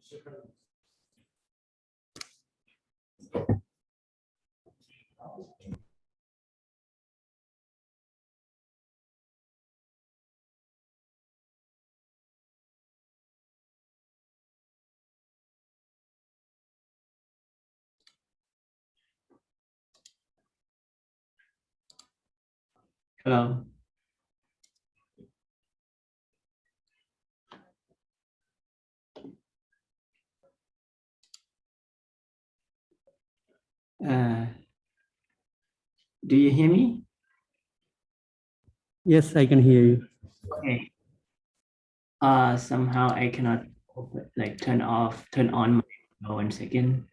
Hello. Do you hear me? Yes, I can hear you. Okay. Somehow I cannot turn on my video. 1 second.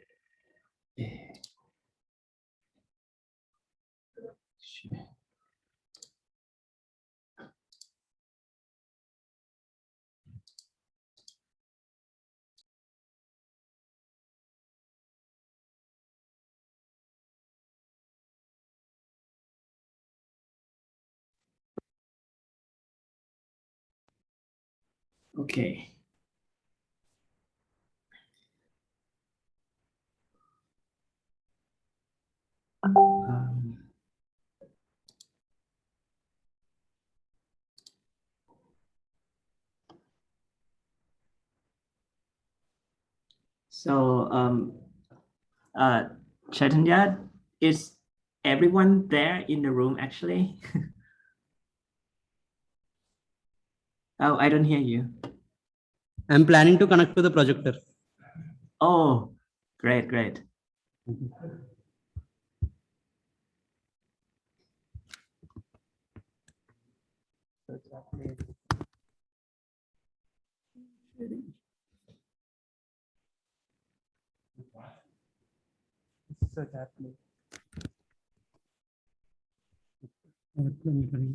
Okay. So Chaitanya, is everyone there in the room actually? Oh, I don't hear you. I'm planning to connect to the projector. Oh, great, great.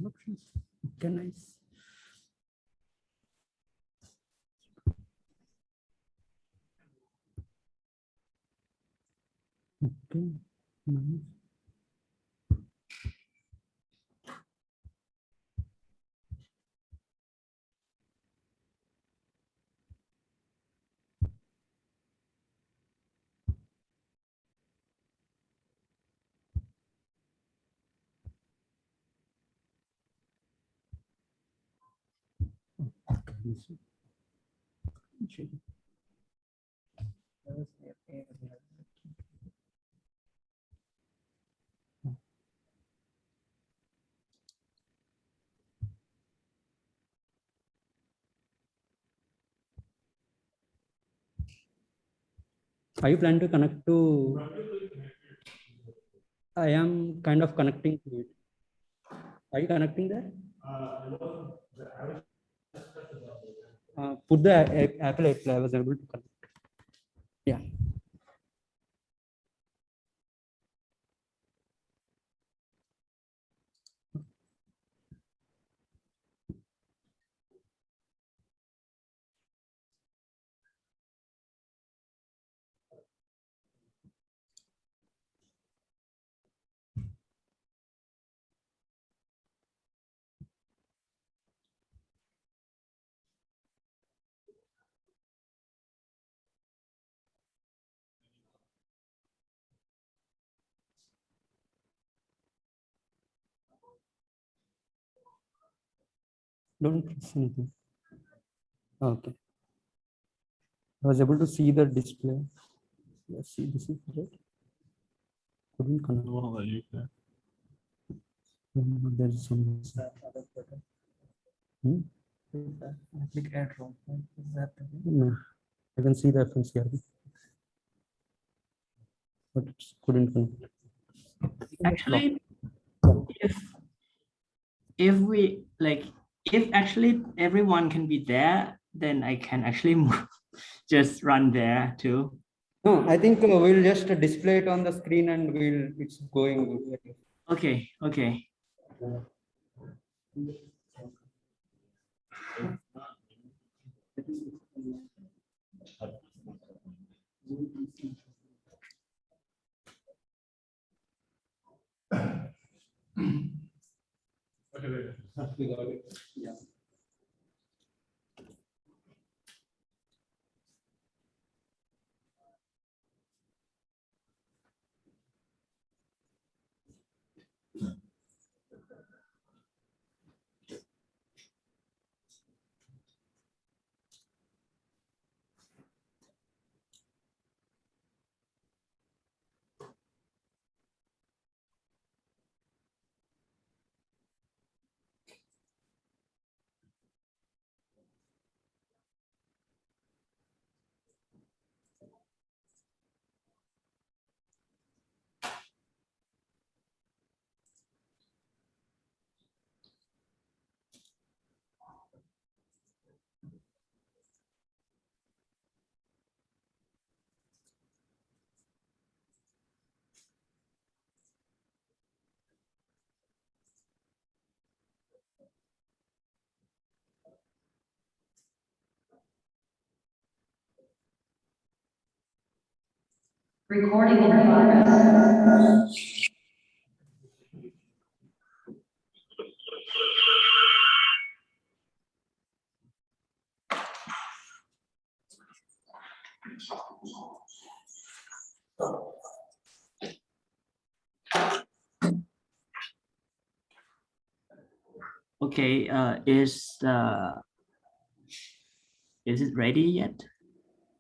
Options. Okay, nice. Okay. Nice. Are you planning to connect to? I am kind of connecting to it. Are you connecting there? Put the Apple Apple. I was able to connect. Yeah. Don't press anything. Okay. I was able to see the display. Let's see. This is right. Couldn't connect. There is some. Click add room. Is that the way? No, I can see the FNCRB, but it couldn't connect. Actually, if we if actually everyone can be there, then I can actually move, just run there too. No, I think we'll just display it on the screen and it's going good. Okay, okay. Yeah. Recording in progress. Okay, is it ready yet?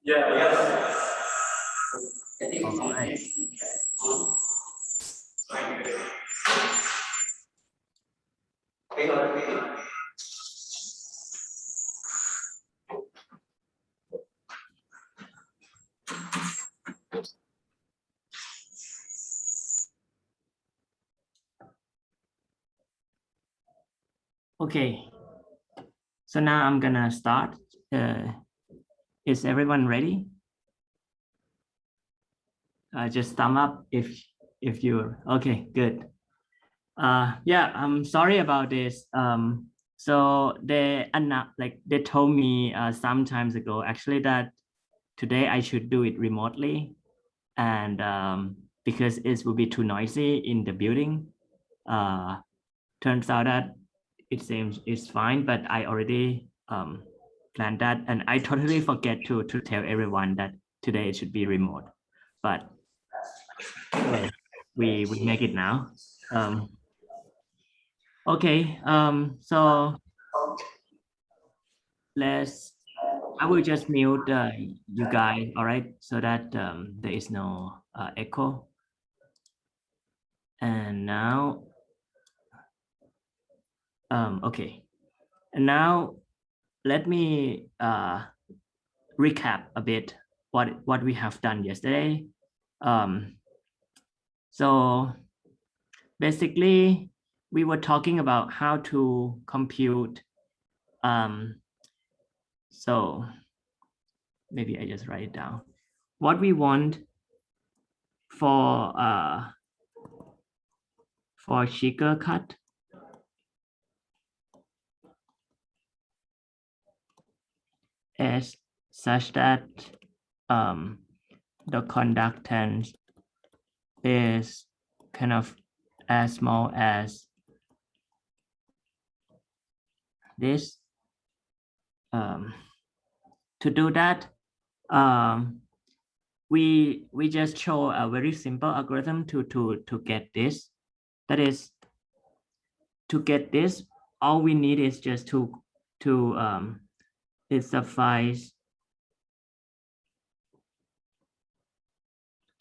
Yeah, yes. All right. Okay, so now I'm gonna start. Is everyone ready? Just thumb up if you're okay. Good. Yeah, I'm sorry about this. So they told me some times ago actually that today I should do it remotely, and because it will be too noisy in the building. Turns out that it seems it's fine, but I already planned that, and I totally forget to tell everyone that today it should be remote, but well, we make it now. Okay, so I will just mute you guys, all right, so that there is no echo. And now, okay, and now let me recap a bit what we have done yesterday. So basically, we were talking about how to compute. So maybe I just write it down. What we want for Shiger cut is such that the conductance is kind of as small as this. To do that, we just show a very simple algorithm to get this. That is, to get this, all we need is just to it suffice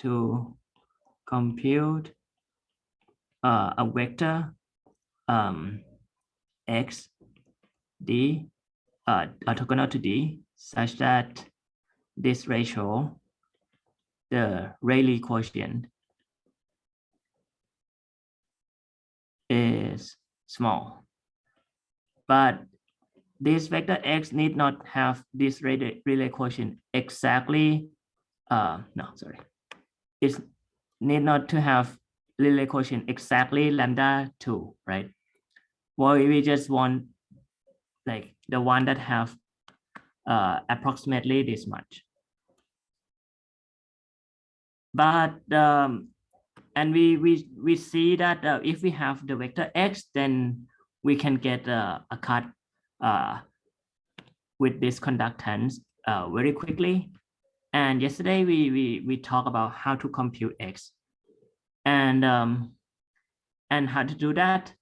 to compute a vector x d orthogonal to d such that this ratio, the Rayleigh quotient, is small. But this vector x need not have this Rayleigh quotient exactly. It need not to have Rayleigh quotient exactly lambda 2, right? Well, we just want like the one that have approximately this much. But and we see that if we have the vector x, then we can get a cut with this conductance very quickly. And yesterday we talked about how to compute x, and how to do that.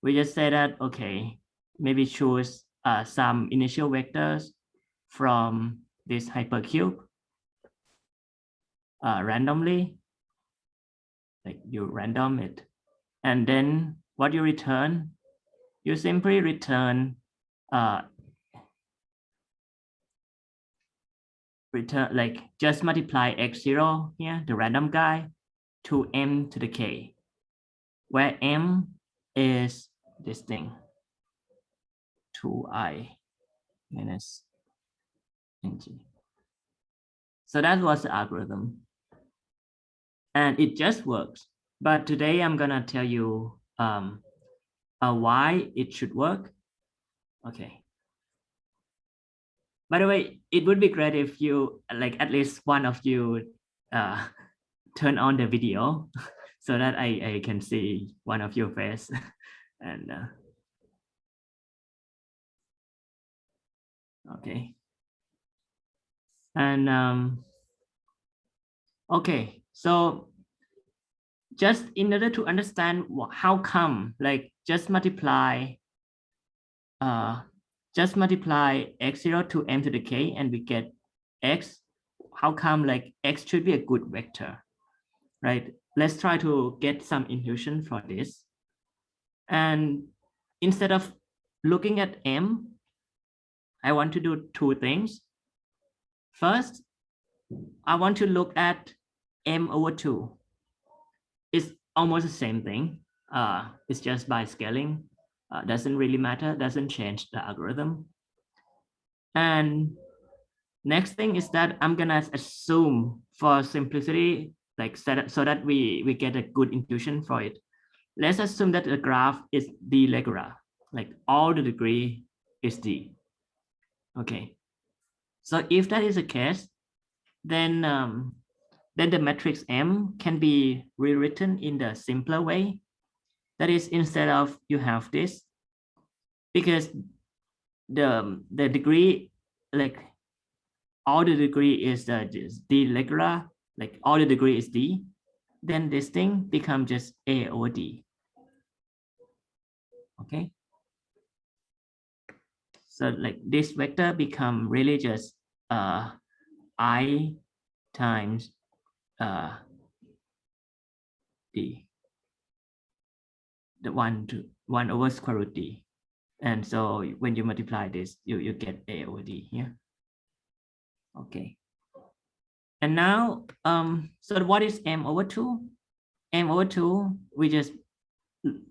We just say that okay, maybe choose some initial vectors from this hypercube randomly, like you random it, and then what you return, you simply return like just multiply x0 here, the random guy, to m to the k, where m is this thing, 2i minus ng. So that was the algorithm, and it just works. But today I'm gonna tell you why it should work. Okay. By the way, it would be great if you, like, at least one of you turn on the video so that I can see one of your face. And okay. And okay, so just in order to understand how come, like, just multiply x0 to m to the k and we get x. How come, like, x should be a good vector, right? Let's try to get some intuition for this. And instead of looking at m, I want to do two things. First, I want to look at m/2. It's almost the same thing. It's just by scaling. Doesn't really matter, doesn't change the algorithm. And next thing is that I'm gonna assume, for simplicity, like, so that we get a good intuition for it. Let's assume that the graph is D regular, like all the degree is D. Okay. So if that is the case, then the matrix M can be rewritten in the simpler way. That is, instead of you have this, because the degree, like, all the degree is D regular, like all the degree is D, then this thing becomes just A/D. Okay. So, like, this vector become really just I times D, the 1 over square root D. And so when you multiply this, you get A/D here. Okay. And now, so what is m/2? M/2, we just,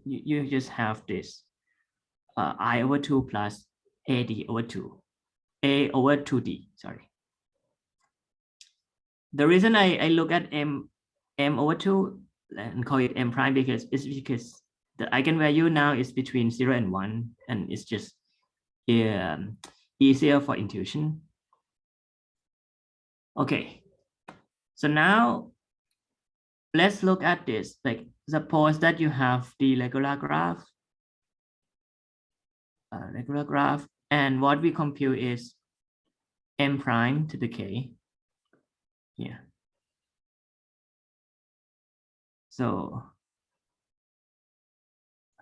you just have this I/2 plus AD/2, A/2D, sorry. The reason I look at m/2 and call it m prime because the eigenvalue now is between 0 and 1, and it's just easier for intuition. Okay, so now let's look at this. Like, suppose that you have the regular graph, and what we compute is m prime to the k here. So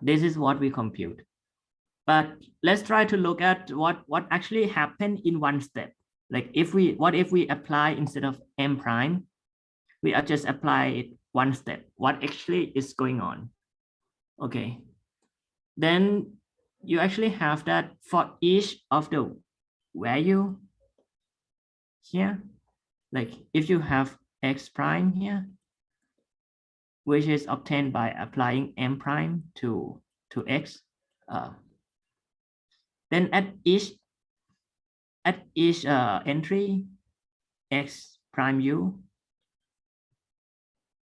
this is what we compute. But let's try to look at what actually happened in one step. Like, what if we apply, instead of m prime, we just apply it one step, what actually is going on. Okay, then you actually have that for each of the value here, like if you have x prime here, which is obtained by applying m prime to x, then at each entry x prime u,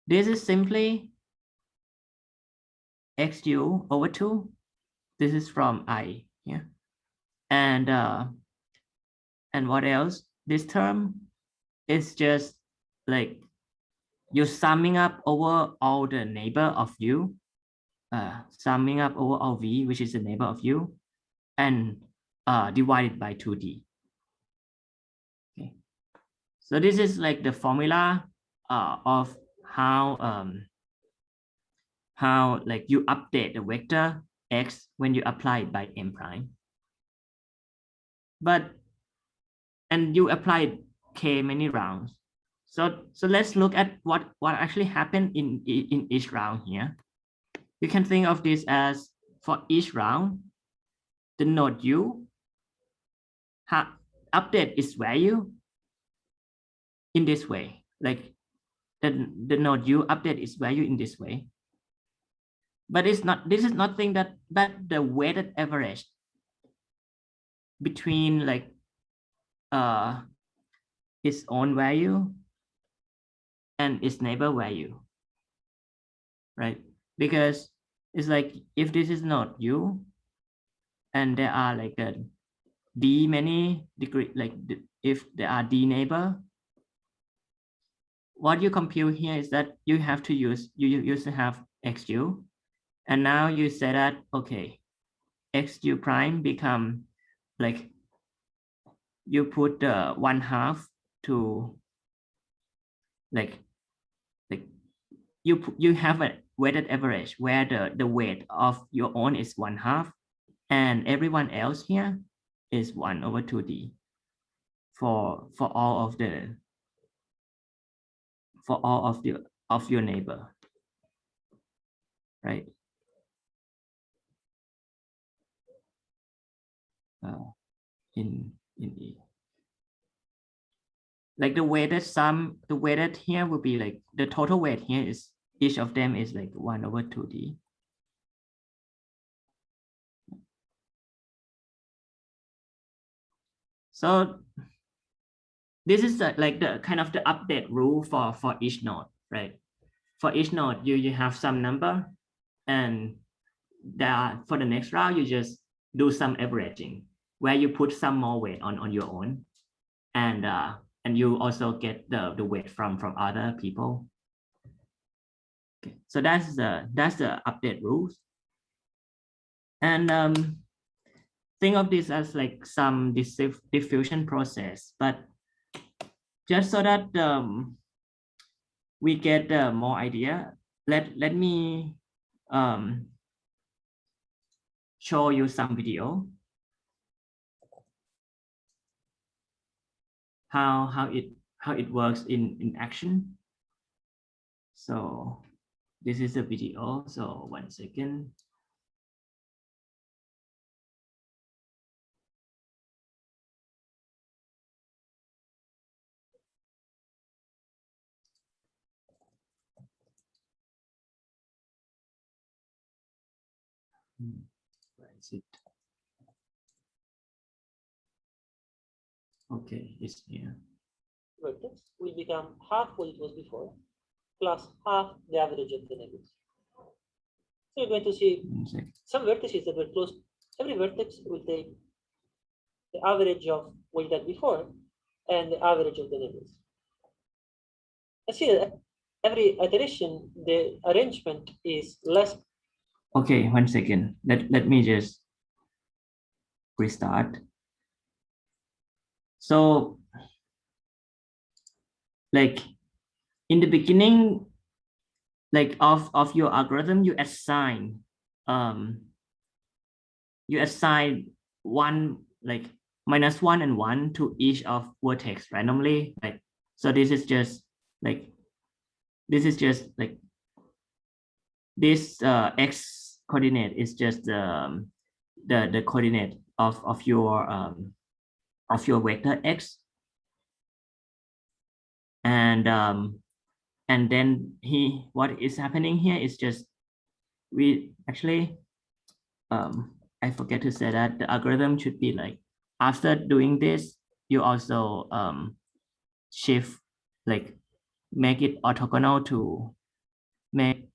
this is simply xu/2. This is from I here, and what else? This term is just like you're summing up over all the neighbor of u, summing up over all v, which is the neighbor of u, and divided by 2d. Okay, so this is like the formula of how like you update the vector x when you apply it by m prime. And you applied k many rounds. So let's look at what actually happened in each round here. You can think of this as, for each round, the node u update its value in this way. Like the node u update its value in this way. But this is nothing but the weighted average between, like, its own value and its neighbor value, right? Because it's like if this is not you, and there are like a d many degree, like if there are d neighbor, what you compute here is that you have to use, you used to have xu, and now you say that, okay, xu prime become like, you put the 1/2 to like you have a weighted average where the weight of your own is 1/2 and everyone else here is 1/2d for all of the of your neighbor, right? In E, like the weighted sum, the weighted here will be like the total weight here is, each of them is like 1/2d. So this is like the kind of the update rule for each node, right? For each node, you have some number, and there for the next round, you just do some averaging where you put some more weight on your own, and you also get the weight from other people. Okay, so that's the update rules. And think of this as like some diffusion process, but just so that we get more idea, let me show you some video how it works in action. So this is a video, so 1 second. Where is it? Okay, it's here. Vertex will become half what it was before, plus half the average of the neighbors. So you're going to see some vertices that were close. Every vertex will take the average of what it had before and the average of the neighbors. I see that every iteration, the arrangement is less. Okay, 1 second. Let me just restart. So like in the beginning, like of your algorithm, you assign one, like -1 and 1 to each of vertex randomly. Like, so this is just like this x coordinate is just the coordinate of your vector x, and then what is happening here is just, we actually I forget to say that the algorithm should be like, after doing this, you also shift, like make it orthogonal to make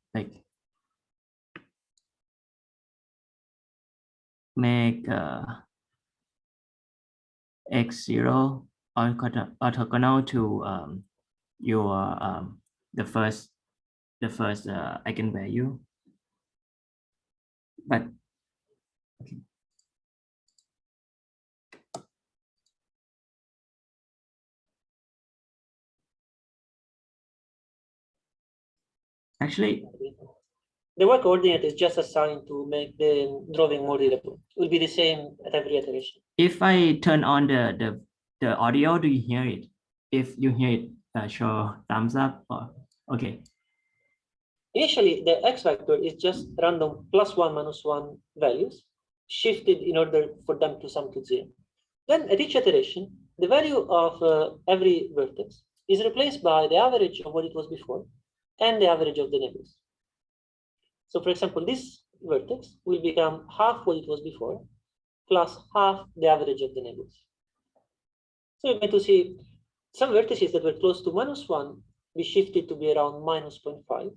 x0 orthogonal to your the first eigenvalue. But okay. Actually, the y coordinate is just assigned to make the drawing more readable. It will be the same at every iteration. If I turn on the audio, do you hear it? If you hear it, show thumbs up. Or okay. Initially, the x vector is just random +1 -1 values shifted in order for them to sum to 0. Then at each iteration, the value of every vertex is replaced by the average of what it was before and the average of the neighbors. So for example, this vertex will become half what it was before, plus half the average of the neighbors. So you're going to see some vertices that were close to -1 be shifted to be around -0.5.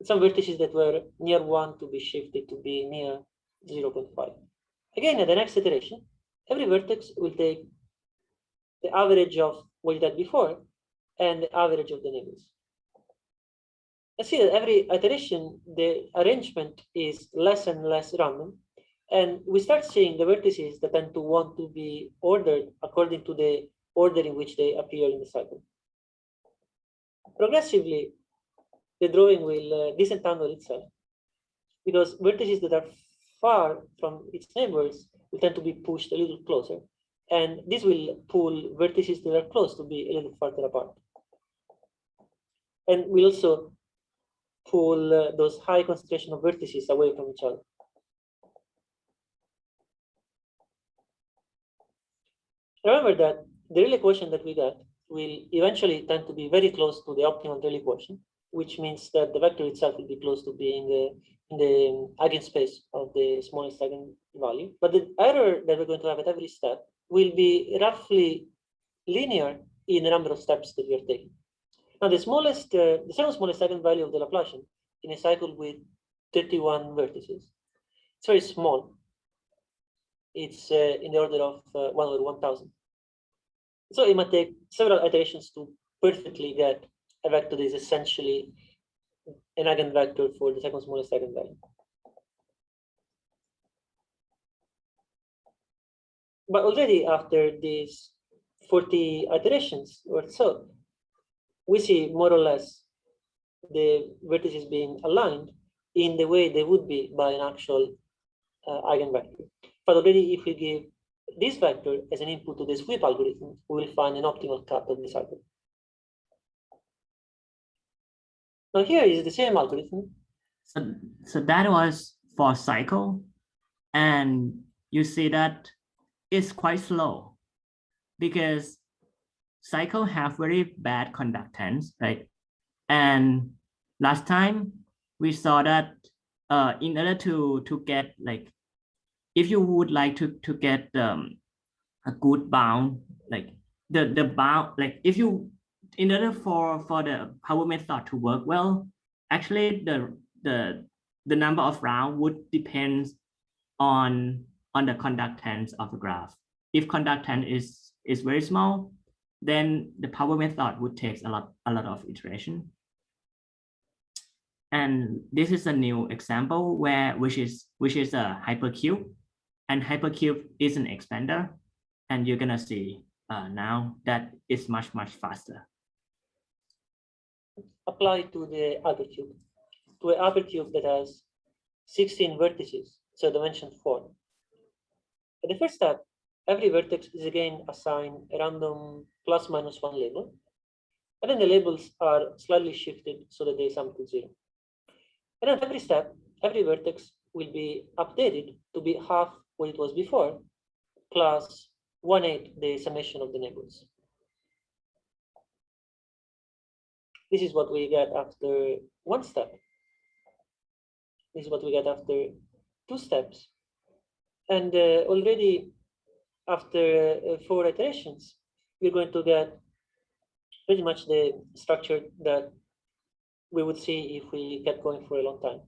some vertices that were near 1 to be shifted to be near 0.5. Again, at the next iteration, every vertex will take the average of what it had before and the average of the neighbors. I see that every iteration, the arrangement is less and less random. And we start seeing the vertices that tend to want to be ordered according to the order in which they appear in the cycle. Progressively, the drawing will disentangle itself because vertices that are far from its neighbors will tend to be pushed a little closer. And this will pull vertices that are close to be a little farther apart. And we also pull those high concentration of vertices away from each other. Remember that the Rayleigh quotient that we got will eventually tend to be very close to the optimal Rayleigh quotient, which means that the vector itself will be close to being in the eigenspace of the smallest eigenvalue. But the error that we're going to have at every step will be roughly linear in the number of steps that we are taking. Now, the second smallest eigenvalue of the Laplacian in a cycle with 31 vertices, it's very small. It's in the order of 1 over 1,000. So it might take several iterations to perfectly get a vector that is essentially an eigenvector for the second smallest eigenvalue. But already after these 40 iterations or so, we see more or less the vertices being aligned in the way they would be by an actual eigenvector. But already if we give this vector as an input to the sweep algorithm, we will find an optimal cut of the cycle. Now here is the same algorithm. So that was for cycle, and you see that it's quite slow because cycle have very bad conductance, right? And last time we saw that in order to get like, if you would like to get a good bound, like the bound, like if you, in order for the power method to work well, actually the number of round would depend on the conductance of the graph. If conductance is very small, then the power method would take a lot of iteration. And this is a new example which is a hypercube, and hypercube is an expander, and you're gonna see now that it's much faster. Apply to the hypercube, to an hypercube that has 16 vertices, so dimension 4. At the first step, every vertex is again assigned a random ±1 label, and then the labels are slightly shifted so that they sum to 0. And at every step, every vertex will be updated to be half what it was before, plus 1/8 the summation of the neighbors. This is what we get after one step. This is what we get after 2 steps. And already after 4 iterations, we're going to get pretty much the structure that we would see if we kept going for a long time.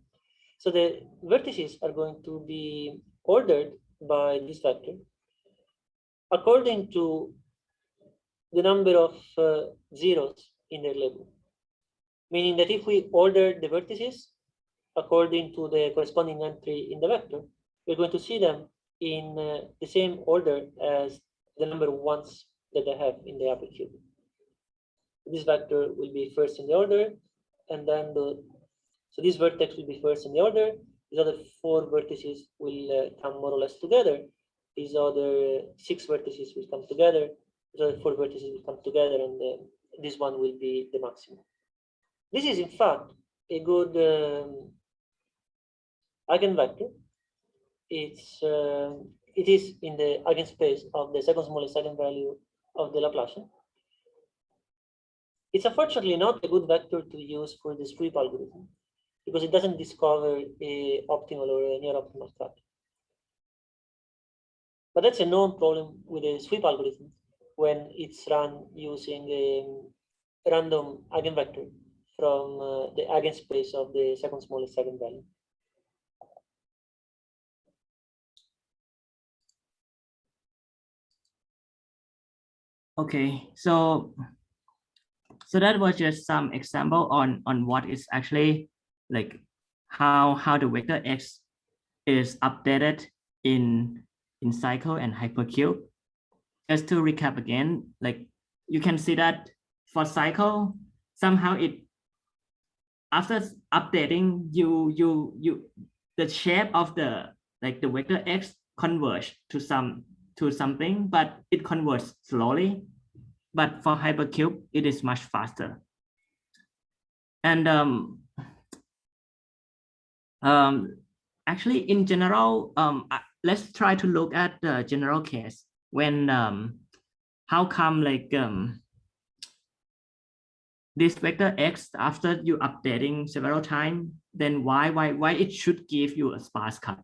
So the vertices are going to be ordered by this vector according to the number of zeros in their label. Meaning that if we order the vertices according to the corresponding entry in the vector, we're going to see them in the same order as the number of ones that they have in the hypercube. This vector will be first in the order, and then so this vertex will be first in the order. These other 4 vertices will come more or less together. These other 6 vertices will come together. These other 4 vertices will come together, and this one will be the maximum. This is in fact a good eigenvector. It is in the eigenspace of the second smallest eigenvalue of the Laplacian. It's unfortunately not a good vector to use for the sweep algorithm because it doesn't discover a optimal or a near optimal cut. But that's a known problem with a sweep algorithm when it's run using a random eigenvector from the eigenspace of the second smallest eigenvalue. Okay, so that was just some example on what is actually like how the vector x is updated in cycle and hypercube. Just to recap again, like you can see that for cycle, somehow it after updating the shape of the vector x converge to something, but it converges slowly. But for hypercube, it is much faster. And actually, in general, let's try to look at the general case when how come this vector x, after you updating several times, then why it should give you a sparse cut?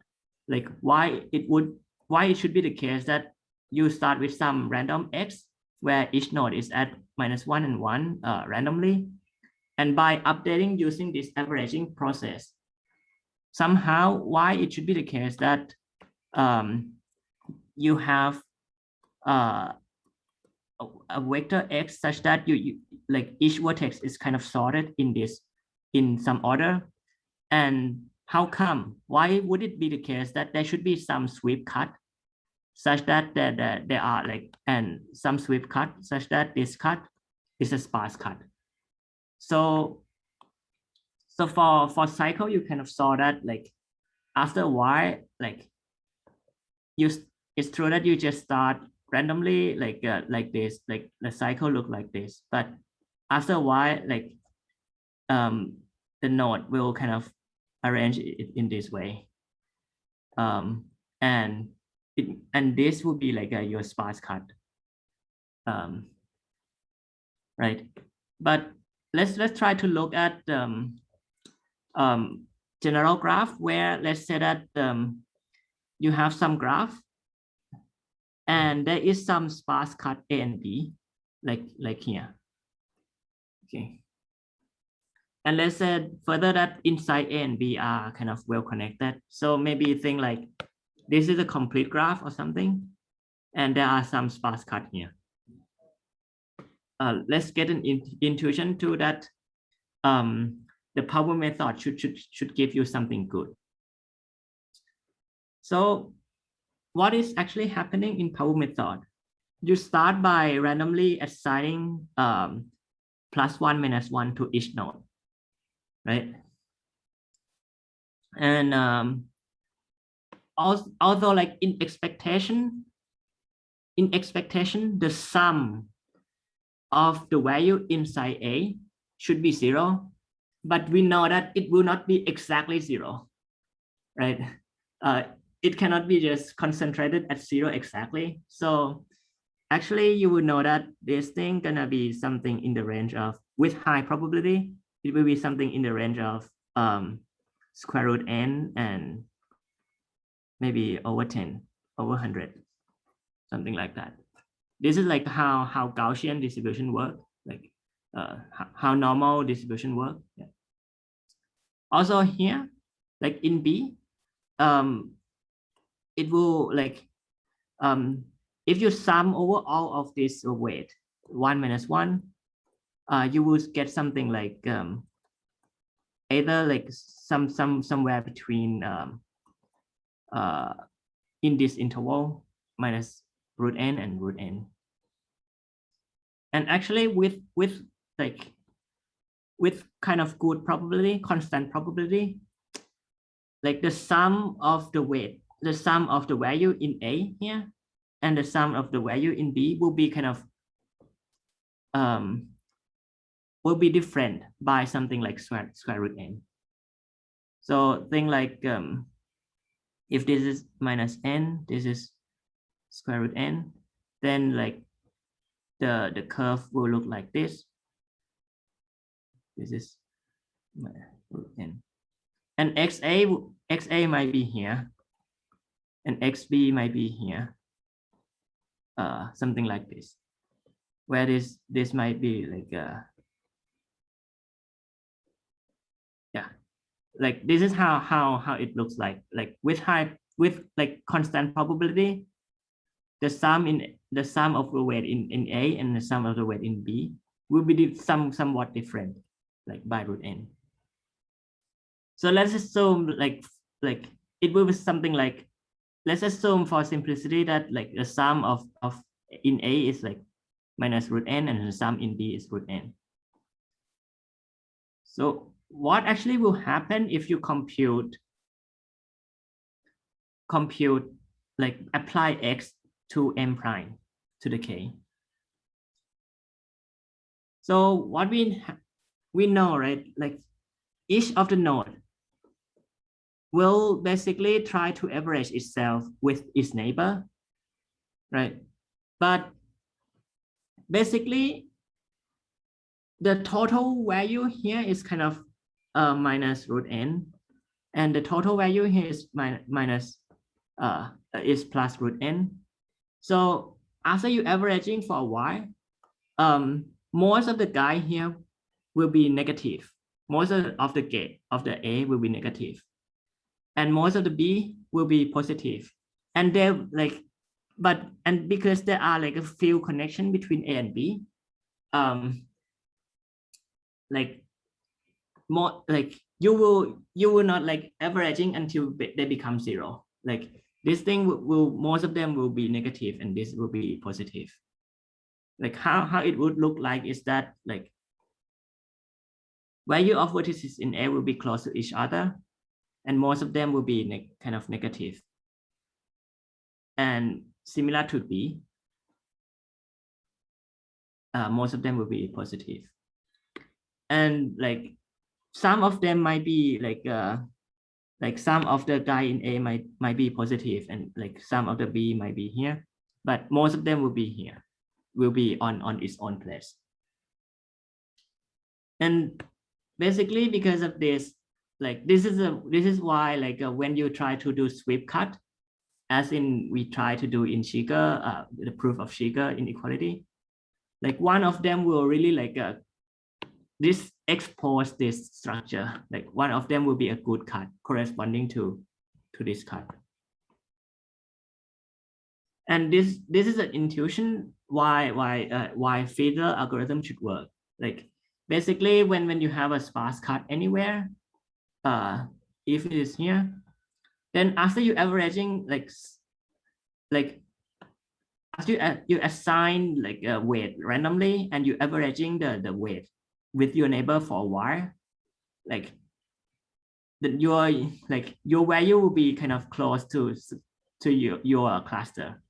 Like why it should be the case that you start with some random x where each node is at -1 and 1 randomly, and by updating using this averaging process, somehow why it should be the case that you have a vector x such that you like each vertex is kind of sorted in some order. And how come, why would it be the case that there should be some sweep cut such that there are and some sweep cut such that this cut is a sparse cut? So for cycle, you kind of saw that after a while, it's true that you just start randomly like this, like the cycle look like this, but after a while, the node will kind of arrange it in this way, and this would be your sparse cut, right? But let's try to look at general graph where let's say that you have some graph and there is some sparse cut A and B, like here. Okay. And let's say further that inside A and B are kind of well connected. So maybe you think like this is a complete graph or something, and there are some sparse cut here. Let's get an intuition to that. The power method should give you something good. So what is actually happening in power method? You start by randomly assigning +1 -1 to each node, right? And although like in expectation, the sum of the value inside A should be 0, but we know that it will not be exactly 0, right? It cannot be just concentrated at 0 exactly. So actually you will know that this thing gonna be something in the range of, with high probability, it will be something in the range of square root n and maybe over 10, over 100, something like that. This is like how Gaussian distribution work, like how normal distribution work. Yeah. Also here, like in B, it will if you sum over all of this weight 1 - 1, you will get something like either like somewhere between in this interval -√n and √n. And actually with kind of good probability, constant probability, like the sum of the weight, the sum of the value in A here and the sum of the value in B will be kind of will be different by something like square root n. So thing like if this is -n, this is square root n, then like the curve will look like this. This is root n. And XA might be here, and XB might be here, something like this, where this might be like like this is how it looks like with like constant probability, the sum of the weight in A and the sum of the weight in B will be somewhat different, like by root n. So let's assume like it will be something like, let's assume for simplicity that like the sum of in A is like minus root n and the sum in B is root n. So what actually will happen if you compute like apply x to m prime to the k? So what we know, right, like each of the node will basically try to average itself with its neighbor, right? But basically the total value here is kind of minus root n, and the total value here is is plus root n. So after you averaging for a while, most of the guy here will be negative. Most of the gate of the A will be negative, and most of the B will be positive. And they're like, and because there are like a few connection between A and B, like more like you will not like averaging until they become zero. Like this thing will most of them will be negative and this will be positive. Like how it would look like is that like value of vertices in A will be close to each other, and most of them will be kind of negative. And similar to B, most of them will be positive. And like some of them might be like some of the guy in A might be positive, and like some of the B might be here, but most of them will be here, will be on its own place. And basically because of this, like this is why like when you try to do sweep cut, as in we try to do in Shiger, the proof of Shiger inequality, like one of them will really like this expose this structure. Like one of them will be a good cut corresponding to this cut. And this is an intuition why Fiedler algorithm should work. Like basically when you have a sparse cut anywhere, if it is here, then after you averaging like after you assign like a weight randomly and you averaging the weight with your neighbor for a while, like your value will be kind of close to your cluster,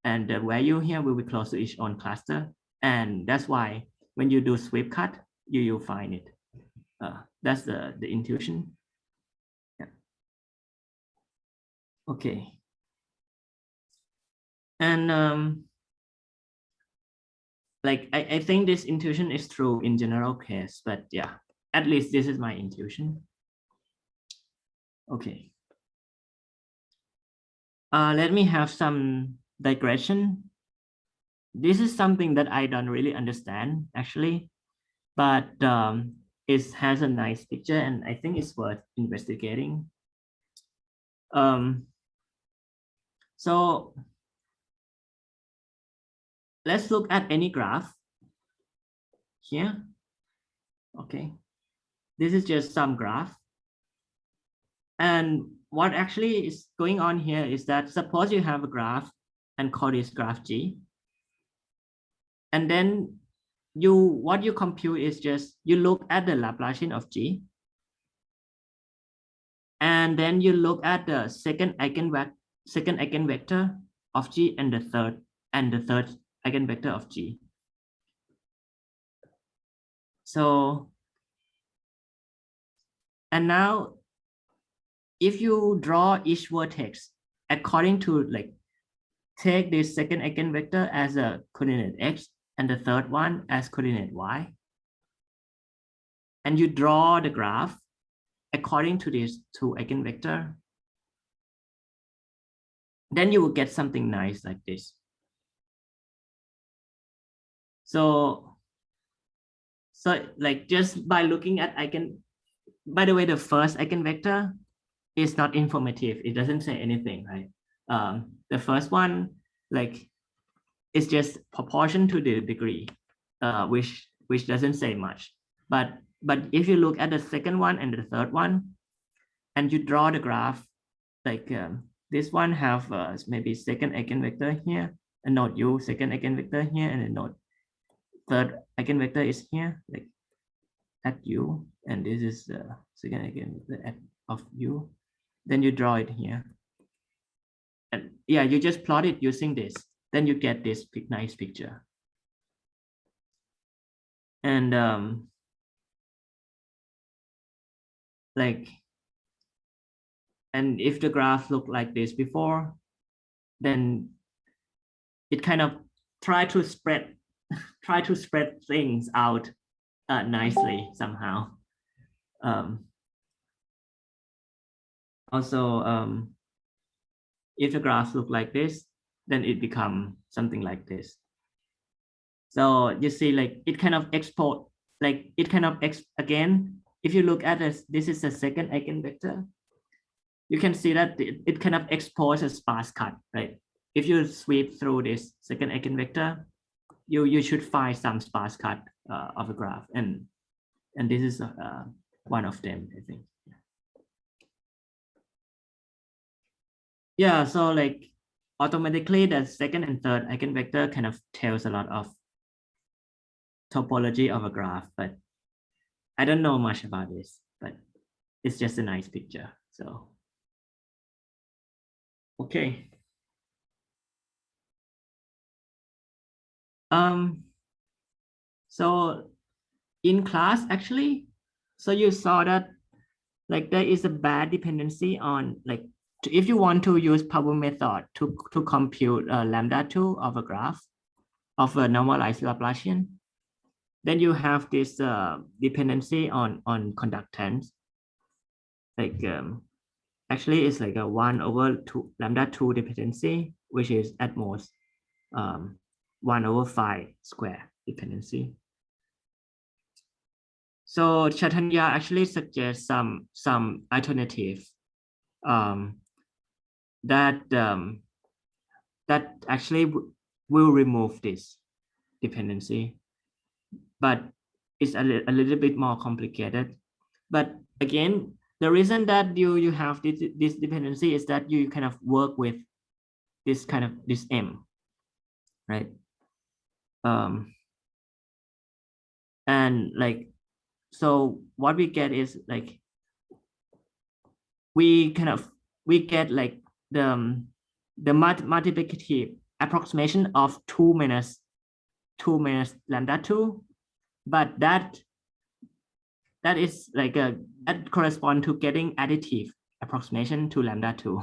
and the value here will be close to each own cluster, and that's why when you do sweep cut, you'll find it. That's the intuition. Yeah. Okay. And like I think this intuition is true in general case, but yeah, at least this is my intuition. Okay. Let me have some digression. This is something that I don't really understand actually, but it has a nice picture and I think it's worth investigating. So let's look at any graph here. Okay, this is just some graph. And what actually is going on here is that suppose you have a graph and call this graph G. And then what you compute is just you look at the Laplacian of G. And then you look at the second eigenvector of G and the third eigenvector of G. So, and now if you draw each vertex according to like take this second eigenvector as a coordinate x and the third one as coordinate y, and you draw the graph according to these two eigenvector, then you will get something nice like this. So like just by looking at by the way, the first eigenvector is not informative. It doesn't say anything, right? The first one, like, is just proportion to the degree, which doesn't say much. But if you look at the second one and the third one, and you draw the graph, like this one have maybe second eigenvector here, and node u second eigenvector here, and a node third eigenvector is here, like at u, and this is the second eigenvector at of u. Then you draw it here, and yeah, you just plot it using this. Then you get this nice picture. And like, and if the graph looked like this before, then it kind of try to spread things out nicely somehow. Also, if the graphs look like this, then it becomes something like this. So you see, like, it kind of export, like it kind of again, if you look at this is the second eigenvector. You can see that it kind of exports a sparse cut, right? If you sweep through this second eigenvector, you should find some sparse cut of a graph, and this is one of them, I think. Yeah, so like automatically the second and third eigenvector kind of tells a lot of topology of a graph, but I don't know much about this, but it's just a nice picture. So okay. So in class, actually, so you saw that like there is a bad dependency on, like, if you want to use power method to compute lambda 2 of a graph of a normalized Laplacian, then you have this dependency on conductance. Like actually it's like a 1/2 lambda 2 dependency, which is at most 1/5 square dependency. So Chaitanya actually suggests some alternative that actually will remove this dependency, but it's a little bit more complicated. But again, the reason that you have this dependency is that you kind of work with this M, right? And like, so what we get is like, we get like the multiplicative approximation of 2 minus lambda 2, but that is like that correspond to getting additive approximation to lambda 2.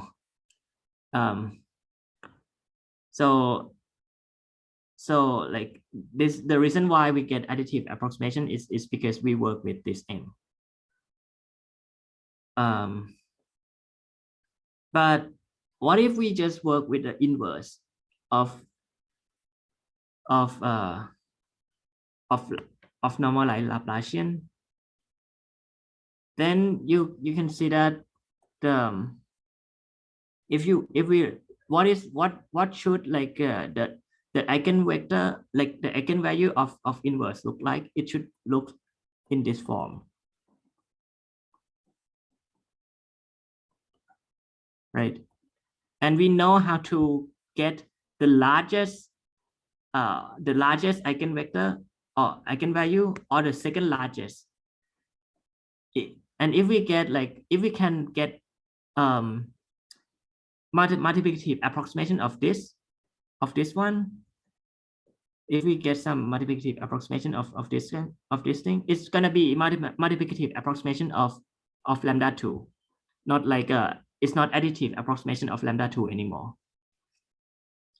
So like this, the reason why we get additive approximation is because we work with this M. But what if we just work with the inverse of normalized Laplacian? Then you can see that what should like the eigenvector, like the eigenvalue of inverse look like? It should look in this form, right? And we know how to get the largest eigenvector or eigenvalue, or the second largest. And if we get like, if we can get multiplicative approximation of this one, if we get some multiplicative approximation of this thing, it's gonna be multiplicative approximation of lambda 2, not like it's not additive approximation of lambda 2 anymore.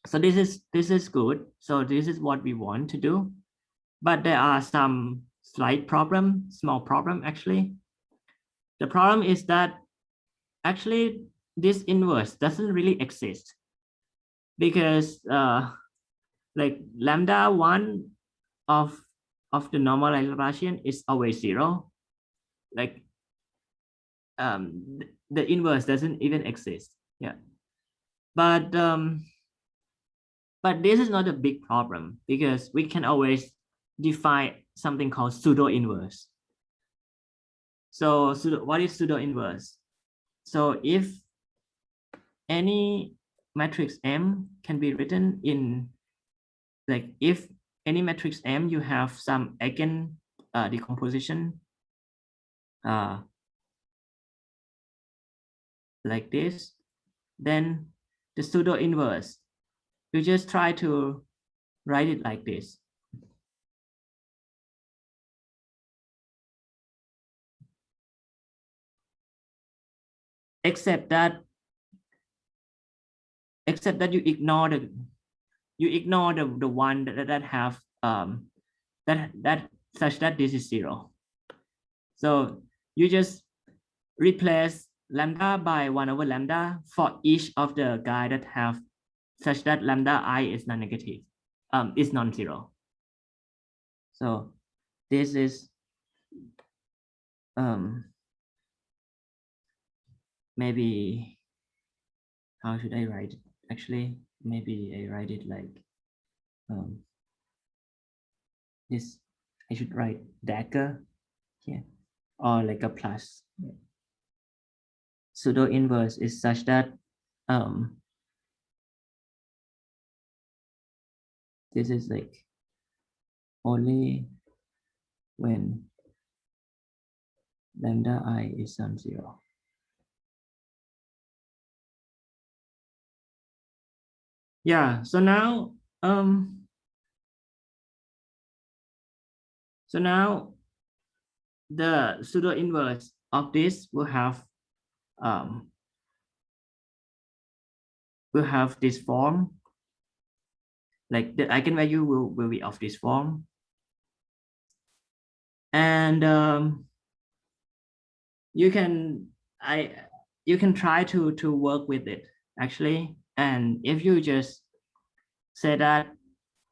So this is good. So this is what we want to do, but there are some small problem actually. The problem is that actually this inverse doesn't really exist, because like lambda 1 of the normalized Laplacian is always 0. Like the inverse doesn't even exist. Yeah, but this is not a big problem because we can always define something called pseudo inverse. So what is pseudo inverse? So if any matrix M can be written in, like, if any matrix M you have some eigen decomposition like this, then the pseudo inverse, you just try to write it like this. Except that you ignore the one that have that such that this is 0. So you just replace lambda by 1 over lambda for each of the guy that have such that lambda I is non-negative, is non-zero. So this is maybe, how should I write it? Actually, maybe I write it like this. I should write dagger here, or like a plus. Pseudo inverse is such that this is like only when lambda I is non-zero. Yeah, so now the pseudo inverse of this will have this form, like the eigenvalue will be of this form, and you can try to work with it actually. And if you just say that,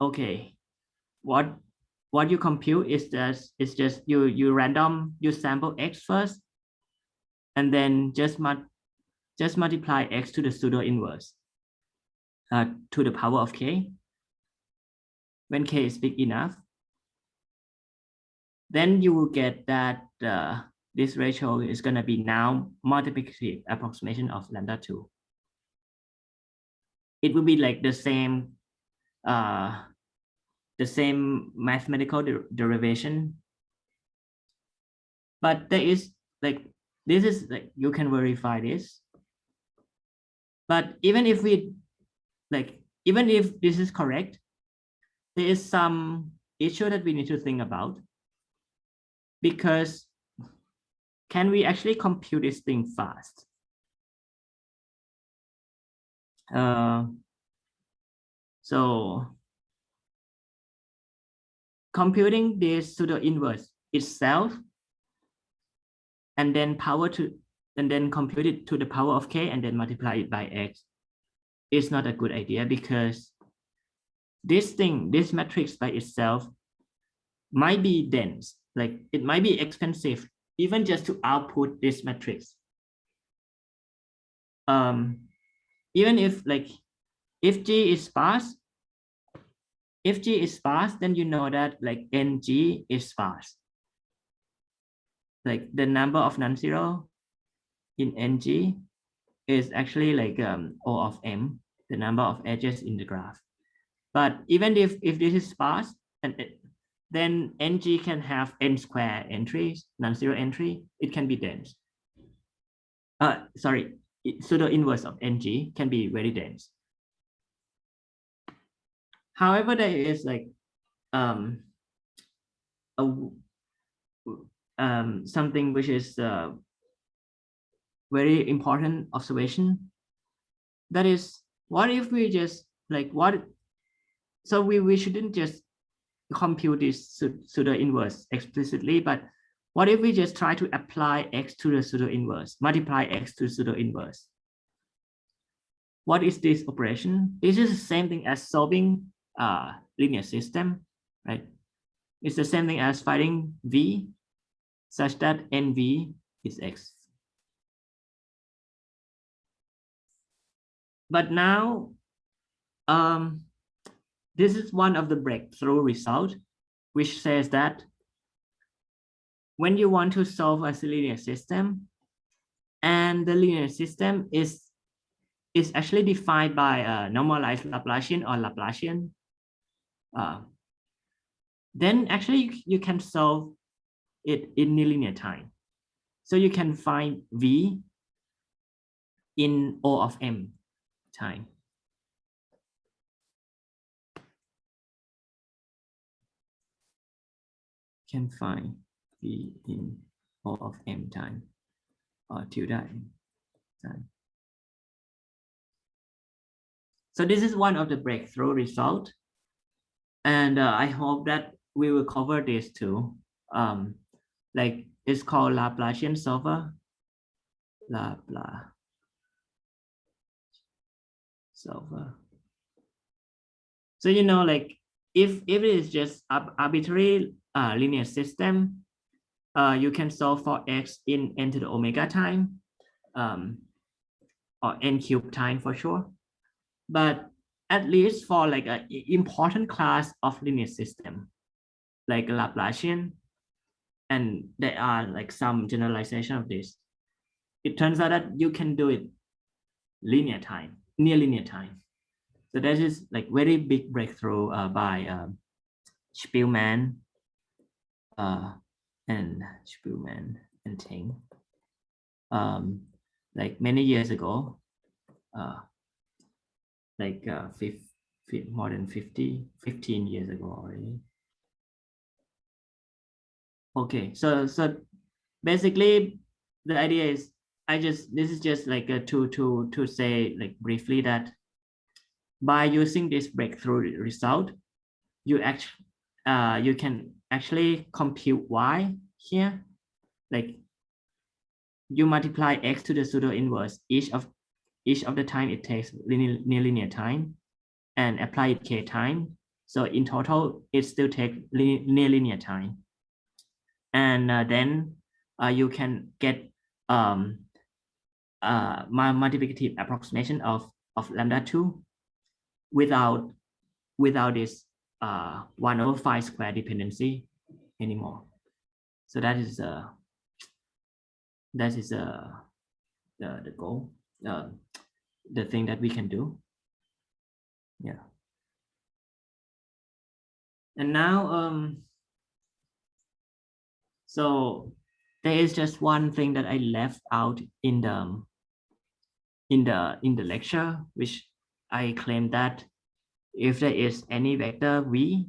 okay, what you compute is just you sample x first, and then just multiply x to the pseudo inverse to the power of k. When k is big enough, then you will get that this ratio is going to be now multiplicative approximation of lambda 2. It will be like the same mathematical derivation, but there is like, this is like, you can verify this. But even if this is correct, there is some issue that we need to think about, because can we actually compute this thing fast? So computing this pseudo inverse itself and then compute it to the power of k and then multiply it by x is not a good idea, because this matrix by itself might be dense, like it might be expensive even just to output this matrix. Even if if G is sparse, then you know that like NG is sparse. Like the number of non-zero in NG is actually like O of M, the number of edges in the graph. But even if this is sparse, then NG can have n square entries, non-zero entry, it can be dense. Sorry, pseudo inverse of NG can be very dense. However, there is like something which is very important observation. That is, what if we just so we shouldn't just compute this pseudo inverse explicitly, but what if we just try to apply x to the pseudo inverse, multiply x to the pseudo inverse? What is this operation? This is the same thing as solving linear system, right? It's the same thing as finding v such that nv is x. but now, this is one of the breakthrough result, which says that when you want to solve a linear system, and the linear system is actually defined by a normalized Laplacian or Laplacian, then actually you can solve it in nonlinear time. So you can find V in O of M time. Can find V in O of M time or tilde M time. So this is one of the breakthrough result. And I hope that we will cover this too. Like it's called Laplacian solver. Laplacian solver. So you know, like if it is just arbitrary linear system, you can solve for x in n to the omega time, or n cube time for sure. But at least for like an important class of linear system, like Laplacian, and there are like some generalization of this, it turns out that you can do it linear time, near linear time. So that is like very big breakthrough by Spielmann and Ting, like many years ago, like more than 15 years ago already. Okay, so basically the idea is this is just like a to say like briefly that by using this breakthrough result, you can actually compute y here, like you multiply x to the pseudo inverse each of the time it takes near linear time, and apply it k time. So in total, it still takes near linear time. And then you can get multiplicative approximation of lambda 2 without this 1/5 square dependency anymore. So that is the goal, the thing that we can do. Yeah. And now so there is just one thing that I left out in the lecture, which I claim that if there is any vector v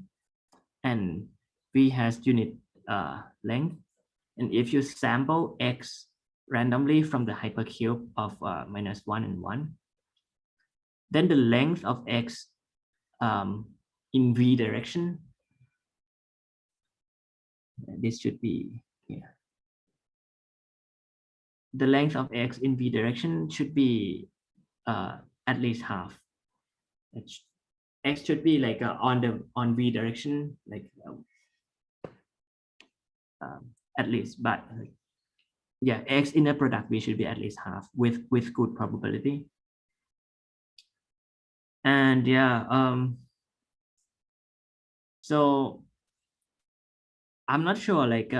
and v has unit length, and if you sample x randomly from the hypercube of -1 and 1, then the length of x in v direction, this should be here. The length of x in v direction should be at least half. X should be like on v direction, like at least, but yeah, x inner product v should be at least half with good probability. And yeah, so I'm not sure, like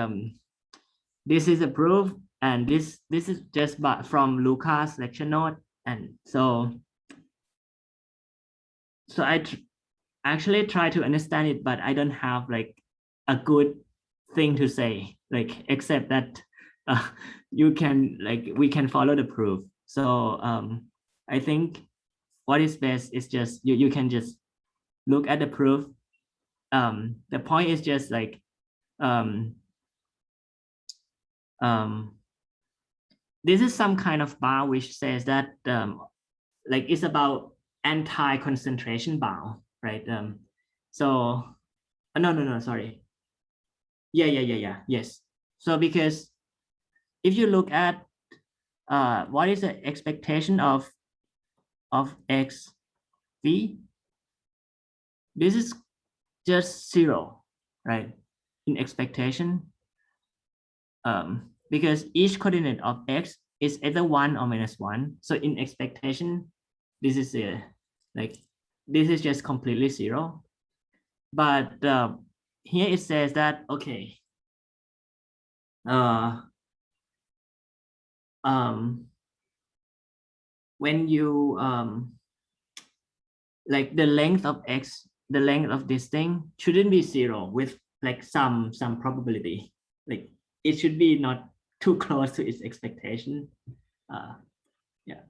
this is a proof, and this is just from Luca's lecture note, and so I actually try to understand it, but I don't have like a good thing to say, like except that you can, like, we can follow the proof. So I think what is best is just you can just look at the proof. The point is just like this is some kind of bound which says that like it's about anti-concentration bound, right? So no, sorry. Yes. So because if you look at what is the expectation of x v, this is just 0, right, in expectation, because each coordinate of x is either 1 or -1. So in expectation, this is a like this is just completely zero. But here it says that okay, when you like the length of x, the length of this thing shouldn't be zero with like some probability. Like it should be not too close to its expectation. Yeah.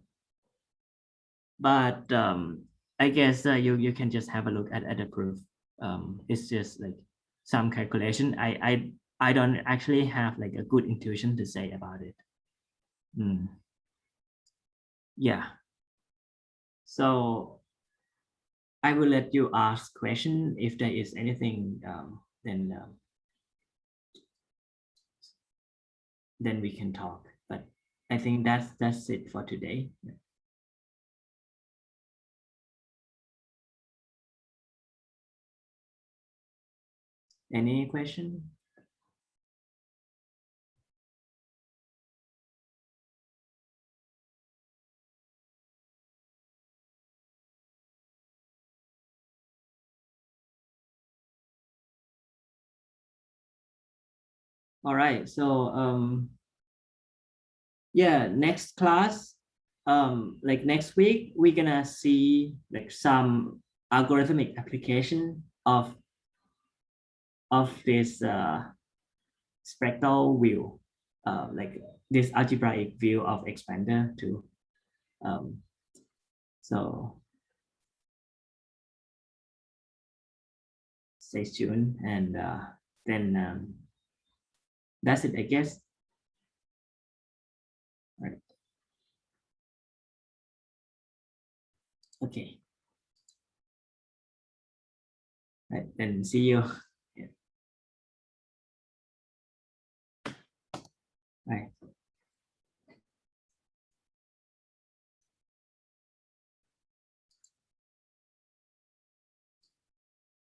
But I guess you can just have a look at the proof. It's just like some calculation. I don't actually have like a good intuition to say about it. Yeah. So I will let you ask question if there is anything. Then we can talk. But I think that's it for today. Any question? All right. So yeah, next class, like next week, we're gonna see like some algorithmic application of this spectral view, like this algebraic view of expander too. So stay tuned, and then that's it, I guess. All right. Okay. Right, then see you. Yeah. Bye.